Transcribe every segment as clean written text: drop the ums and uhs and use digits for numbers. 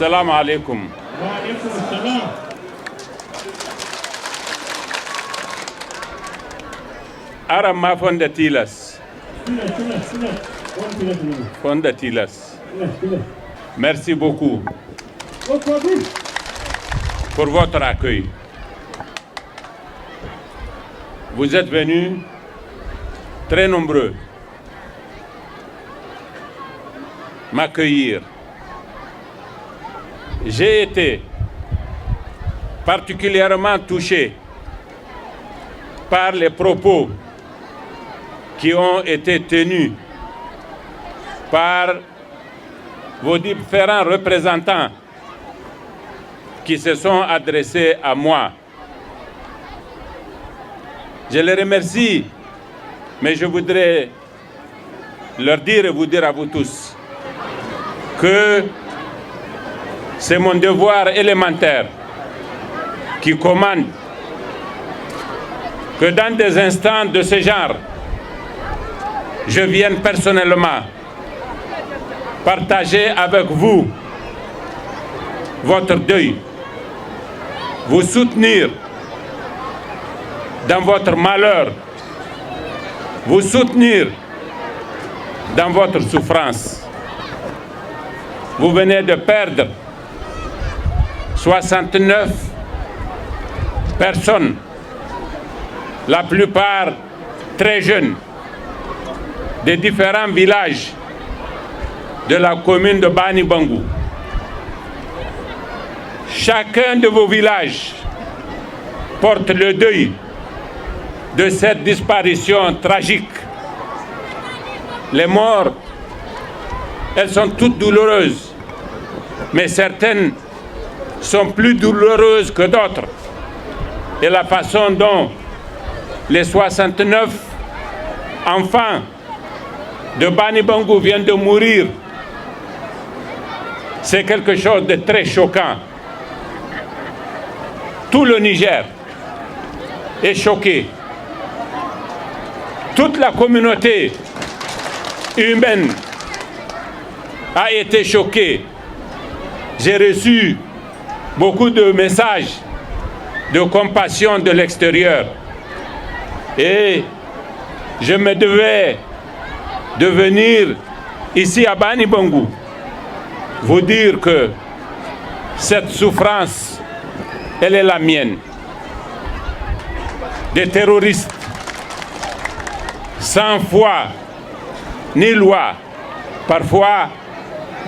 Assalamu alaikum. Wa alaikum assalam. Aram ma fonda tilas. Fonda tilas. Merci beaucoup pour votre accueil. Vous êtes venus très nombreux m'accueillir. J'ai été particulièrement touché par les propos qui ont été tenus par vos différents représentants qui se sont adressés à moi. Je les remercie, mais je voudrais leur dire et vous dire à vous tous que c'est mon devoir élémentaire qui commande que dans des instants de ce genre, je vienne personnellement partager avec vous votre deuil, vous soutenir dans votre malheur, vous soutenir dans votre souffrance. Vous venez de perdre 69 personnes, la plupart très jeunes, des différents villages de la commune de Bani Bangou. Chacun de vos villages porte le deuil de cette disparition tragique. Les morts, elles sont toutes douloureuses, mais certaines sont plus douloureuses que d'autres. Et la façon dont les 69 enfants de Bani Bangou viennent de mourir, c'est quelque chose de très choquant. Tout le Niger est choqué. Toute la communauté humaine a été choquée. J'ai reçu beaucoup de messages de compassion de l'extérieur. Et je me devais de venir ici à Bani Bangou vous dire que cette souffrance, elle est la mienne. Des terroristes sans foi ni loi, parfois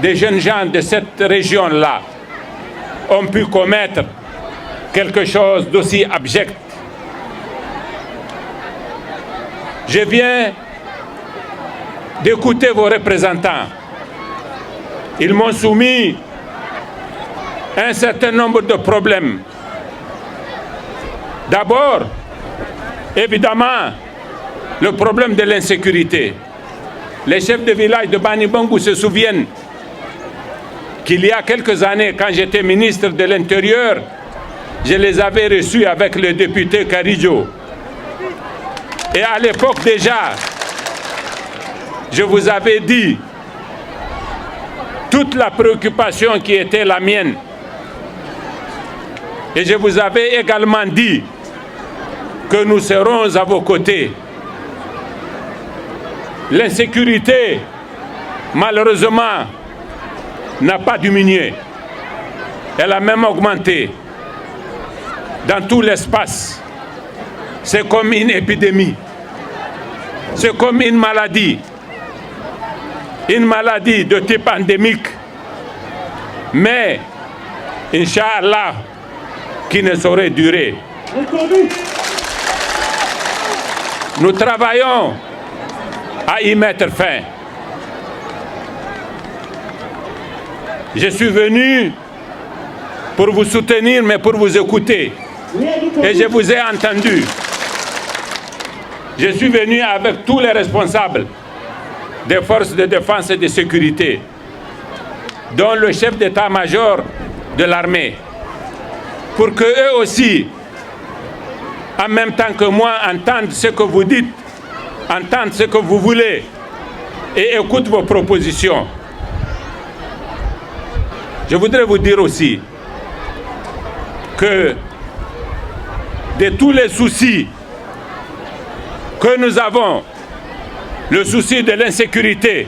des jeunes gens de cette région-là ont pu commettre quelque chose d'aussi abject. Je viens d'écouter vos représentants. Ils m'ont soumis un certain nombre de problèmes. D'abord, évidemment, le problème de l'insécurité. Les chefs de village de Bani Bangou se souviennent qu'il y a quelques années, quand j'étais ministre de l'Intérieur, je les avais reçus avec le député Karidjo. Et à l'époque déjà, je vous avais dit toute la préoccupation qui était la mienne. Et je vous avais également dit que nous serons à vos côtés. L'insécurité, malheureusement, n'a pas diminué. Elle a même augmenté dans tout l'espace. C'est comme une épidémie. C'est comme une maladie de type endémique. Mais, Inch'Allah, qui ne saurait durer. Nous travaillons à y mettre fin. Je suis venu pour vous soutenir, mais pour vous écouter. Et je vous ai entendu. Je suis venu avec tous les responsables des forces de défense et de sécurité, dont le chef d'état-major de l'armée, pour qu'eux aussi, en même temps que moi, entendent ce que vous dites, entendent ce que vous voulez et écoutent vos propositions. Je voudrais vous dire aussi que de tous les soucis que nous avons, le souci de l'insécurité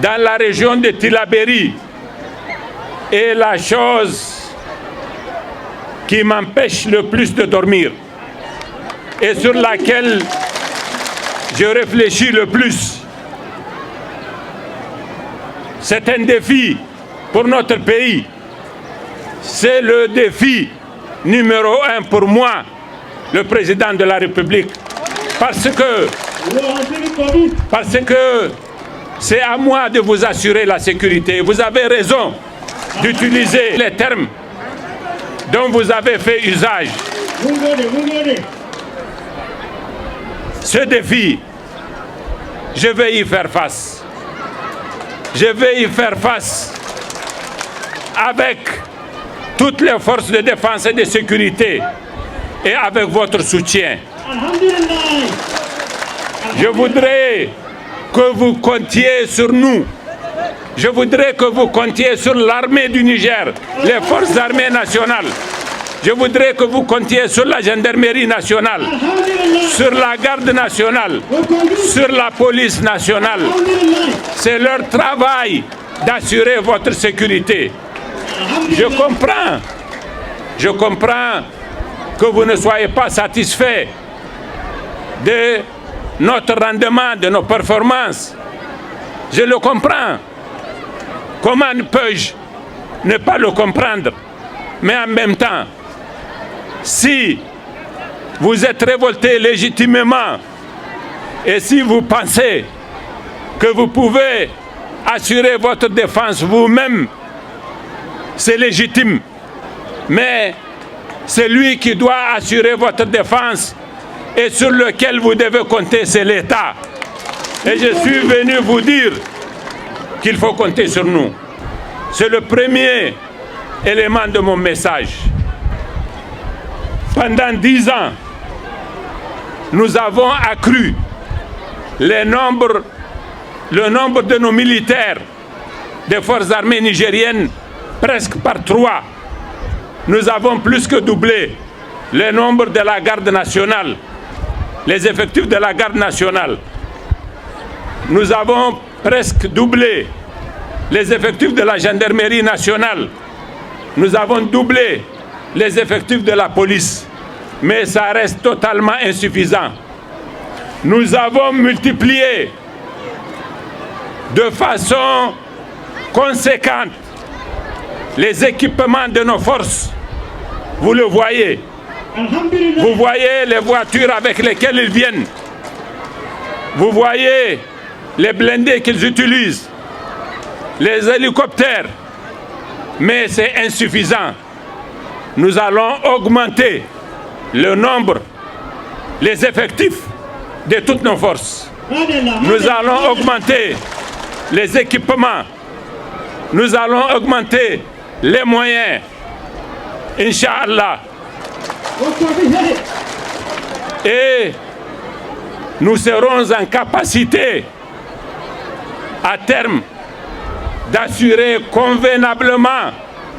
dans la région de Tillabéri est la chose qui m'empêche le plus de dormir et sur laquelle je réfléchis le plus. C'est un défi pour notre pays. C'est le défi numéro 1 pour moi, le président de la République. Parce que c'est à moi de vous assurer la sécurité. Vous avez raison d'utiliser les termes dont vous avez fait usage. Ce défi, je vais y faire face. Je vais y faire face avec toutes les forces de défense et de sécurité et avec votre soutien. Je voudrais que vous comptiez sur nous. Je voudrais que vous comptiez sur l'armée du Niger, les forces armées nationales. Je voudrais que vous comptiez sur la gendarmerie nationale, sur la garde nationale, sur la police nationale. C'est leur travail d'assurer votre sécurité. Je comprends que vous ne soyez pas satisfait de notre rendement, de nos performances. Je le comprends. Comment peux-je ne pas le comprendre? Mais en même temps, si vous êtes révolté légitimement et si vous pensez que vous pouvez assurer votre défense vous-même, c'est légitime. Mais celui qui doit assurer votre défense et sur lequel vous devez compter, c'est l'État. Et je suis venu vous dire qu'il faut compter sur nous. C'est le premier élément de mon message. Pendant 10 ans, nous avons accru le nombre de nos militaires des forces armées nigériennes presque par 3. Nous avons plus que doublé le nombre de la garde nationale, les effectifs de la garde nationale. Nous avons presque doublé les effectifs de la gendarmerie nationale. Nous avons doublé les effectifs de la police. Mais ça reste totalement insuffisant. Nous avons multiplié de façon conséquente les équipements de nos forces. Vous le voyez. Vous voyez les voitures avec lesquelles ils viennent. Vous voyez les blindés qu'ils utilisent, les hélicoptères. Mais c'est insuffisant. Nous allons augmenter le nombre, les effectifs de toutes nos forces. Nous allons augmenter les équipements. Nous allons augmenter les moyens. Inch'Allah. Et nous serons en capacité, à terme, d'assurer convenablement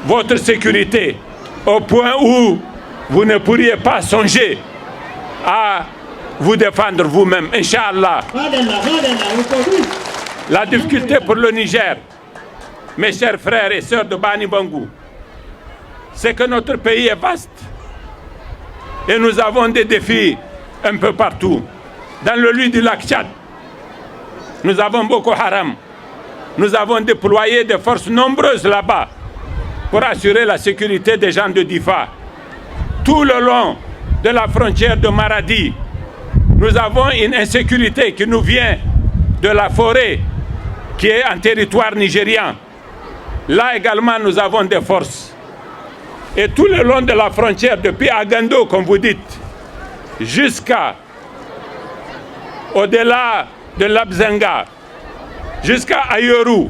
votre sécurité, au point où vous ne pourriez pas songer à vous défendre vous-même, Inch'Allah. La difficulté pour le Niger, mes chers frères et sœurs de Bani Bangou, c'est que notre pays est vaste et nous avons des défis un peu partout. Dans le lit du lac Tchad, nous avons Boko Haram. Nous avons déployé des forces nombreuses là-bas pour assurer la sécurité des gens de Difa. Tout le long de la frontière de Maradi, nous avons une insécurité qui nous vient de la forêt qui est en territoire nigérian. Là également, nous avons des forces. Et tout le long de la frontière, depuis Agando, comme vous dites, jusqu'à au-delà de l'Abzenga, jusqu'à Ayoru,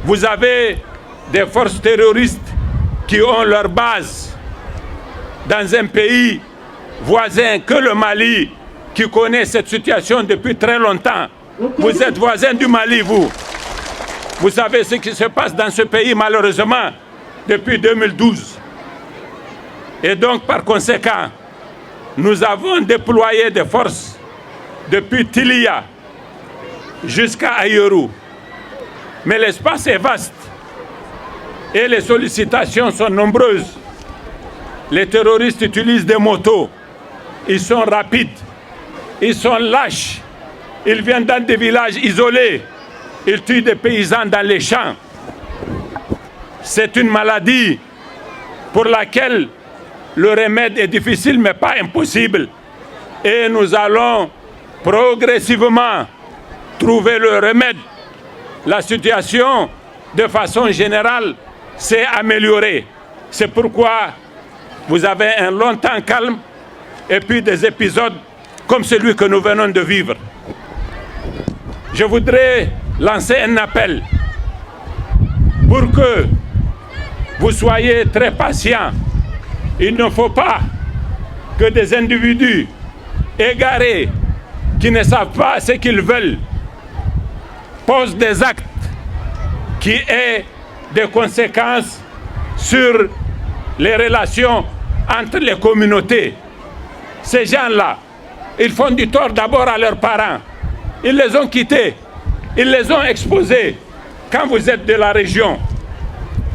vous avez des forces terroristes qui ont leur base dans un pays voisin que le Mali, qui connaît cette situation depuis très longtemps. Vous êtes voisin du Mali, vous. Vous savez ce qui se passe dans ce pays, malheureusement, depuis 2012. Et donc, par conséquent, nous avons déployé des forces depuis Tilia jusqu'à Ayoru. Mais l'espace est vaste et les sollicitations sont nombreuses. Les terroristes utilisent des motos, ils sont rapides, ils sont lâches, ils viennent dans des villages isolés, ils tuent des paysans dans les champs. C'est une maladie pour laquelle le remède est difficile mais pas impossible. Et nous allons progressivement trouver le remède. La situation, de façon générale, s'est améliorée. C'est pourquoi vous avez un long temps calme et puis des épisodes comme celui que nous venons de vivre. Je voudrais lancer un appel pour que vous soyez très patients. Il ne faut pas que des individus égarés qui ne savent pas ce qu'ils veulent posent des actes qui aient des conséquences sur les relations entre les communautés. Ces gens-là, ils font du tort d'abord à leurs parents. Ils les ont quittés, ils les ont exposés. Quand vous êtes de la région,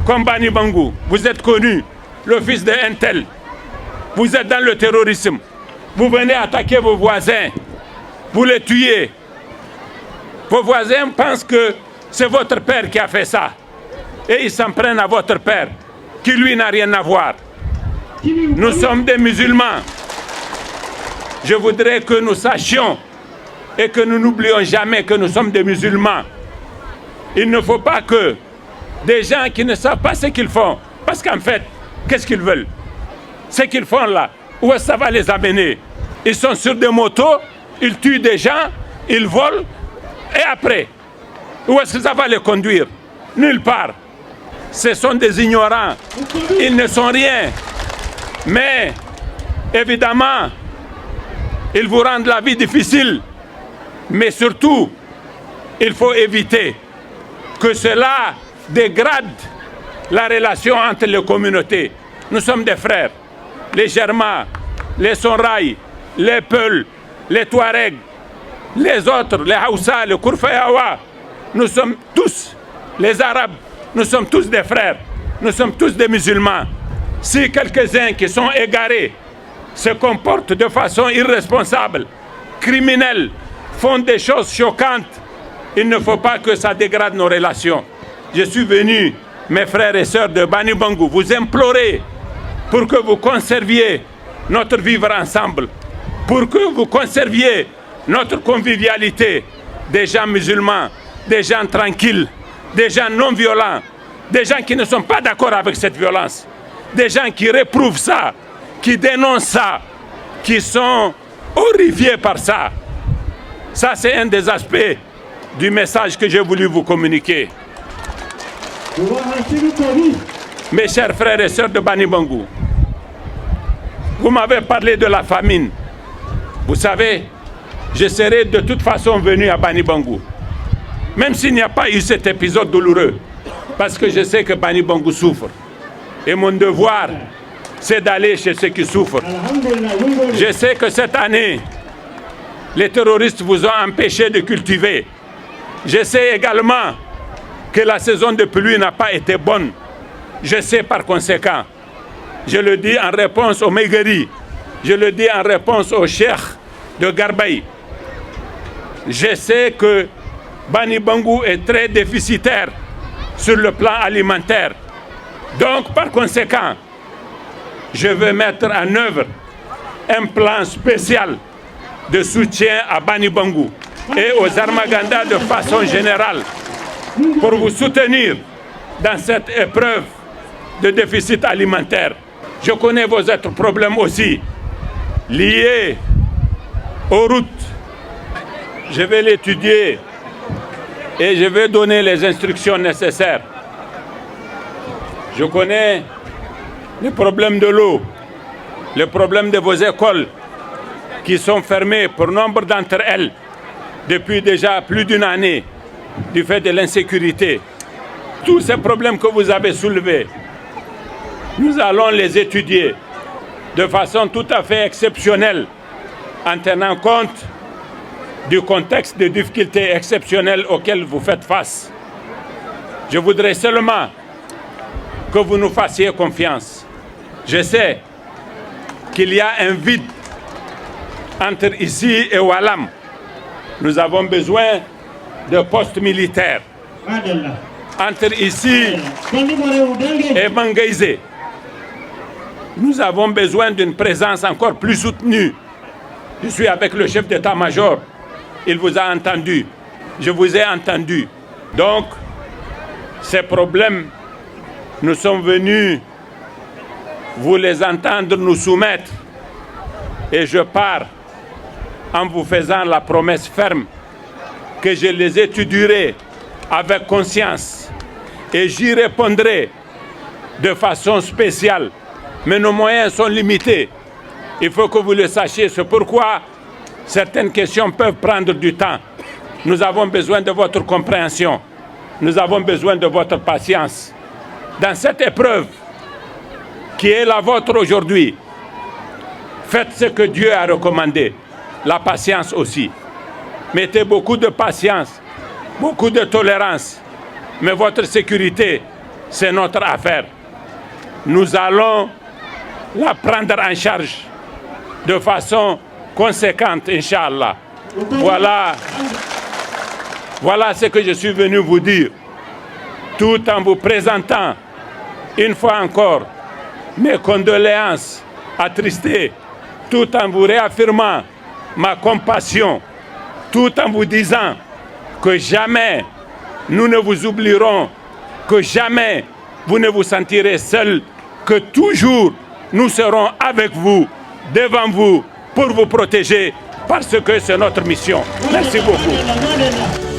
comme Bani Bangou, vous êtes connu, le fils d'un tel, vous êtes dans le terrorisme, vous venez attaquer vos voisins, vous les tuez. Vos voisins pensent que c'est votre père qui a fait ça. Et ils s'en prennent à votre père, qui lui n'a rien à voir. Nous sommes des musulmans. Je voudrais que nous sachions et que nous n'oublions jamais que nous sommes des musulmans. Il ne faut pas que des gens qui ne savent pas ce qu'ils font, parce qu'en fait, qu'est-ce qu'ils veulent? Ce qu'ils font là, où est-ce que ça va les amener? Ils sont sur des motos, ils tuent des gens, ils volent, et après, où est-ce que ça va les conduire? Nulle part. Ce sont des ignorants, ils ne sont rien. Mais, évidemment, ils vous rendent la vie difficile. Mais surtout, il faut éviter que cela dégrade la relation entre les communautés. Nous sommes des frères. Les Germains, les Sonrai, les Peuls, les Touaregs, les autres, les Haoussa, les Kourfayawa. Nous sommes tous, les Arabes, nous sommes tous des frères. Nous sommes tous des musulmans. Si quelques-uns qui sont égarés se comportent de façon irresponsable, criminelle, font des choses choquantes, il ne faut pas que ça dégrade nos relations. Je suis venu, mes frères et sœurs de Bani Bangou, vous implorer pour que vous conserviez notre vivre ensemble, pour que vous conserviez notre convivialité, des gens musulmans, des gens tranquilles, des gens non violents, des gens qui ne sont pas d'accord avec cette violence, des gens qui réprouvent ça, qui dénoncent ça, qui sont horrifiés par ça. Ça, c'est un des aspects du message que j'ai voulu vous communiquer. Mes chers frères et sœurs de Bani Bangou, vous m'avez parlé de la famine. Vous savez, je serai de toute façon venu à Bani Bangou, même s'il n'y a pas eu cet épisode douloureux, parce que je sais que Bani Bangou souffre. Et mon devoir, c'est d'aller chez ceux qui souffrent. Je sais que cette année, les terroristes vous ont empêché de cultiver. Je sais également que la saison de pluie n'a pas été bonne. Je sais par conséquent. Je le dis en réponse au Meigeri. Je le dis en réponse au cheikh de Garbaï. Je sais que Bani Bangou est très déficitaire sur le plan alimentaire. Donc, par conséquent, je veux mettre en œuvre un plan spécial de soutien à Bani Bangou et aux Armaganda de façon générale pour vous soutenir dans cette épreuve de déficit alimentaire. Je connais vos autres problèmes aussi liés aux routes. Je vais l'étudier et je vais donner les instructions nécessaires. Je connais les problèmes de l'eau, les problèmes de vos écoles qui sont fermées pour nombre d'entre elles depuis déjà plus d'une année du fait de l'insécurité. tous ces problèmes que vous avez soulevés, nous allons les étudier de façon tout à fait exceptionnelle, en tenant compte du contexte de difficultés exceptionnelles auxquelles vous faites face. Je voudrais seulement que vous nous fassiez confiance. Je sais qu'il y a un vide entre ici et Walam. Nous avons besoin de postes militaires. Entre ici et Mangaïsé, nous avons besoin d'une présence encore plus soutenue. Je suis avec le chef d'état-major. Il vous a entendu. Je vous ai entendu. Donc, ces problèmes, nous sommes venus vous les entendre nous soumettre. Et je pars en vous faisant la promesse ferme que je les étudierai avec conscience et j'y répondrai de façon spéciale. Mais nos moyens sont limités. Il faut que vous le sachiez. C'est pourquoi certaines questions peuvent prendre du temps. Nous avons besoin de votre compréhension. Nous avons besoin de votre patience. Dans cette épreuve qui est la vôtre aujourd'hui, faites ce que Dieu a recommandé. La patience aussi. Mettez beaucoup de patience, beaucoup de tolérance. Mais votre sécurité, c'est notre affaire. Nous allons la prendre en charge de façon conséquente, Inch'Allah. Voilà ce que je suis venu vous dire, tout en vous présentant une fois encore mes condoléances attristées, tout en vous réaffirmant ma compassion, tout en vous disant que jamais nous ne vous oublierons, que jamais vous ne vous sentirez seul, que toujours nous serons avec vous, devant vous, pour vous protéger, parce que c'est notre mission. Merci beaucoup.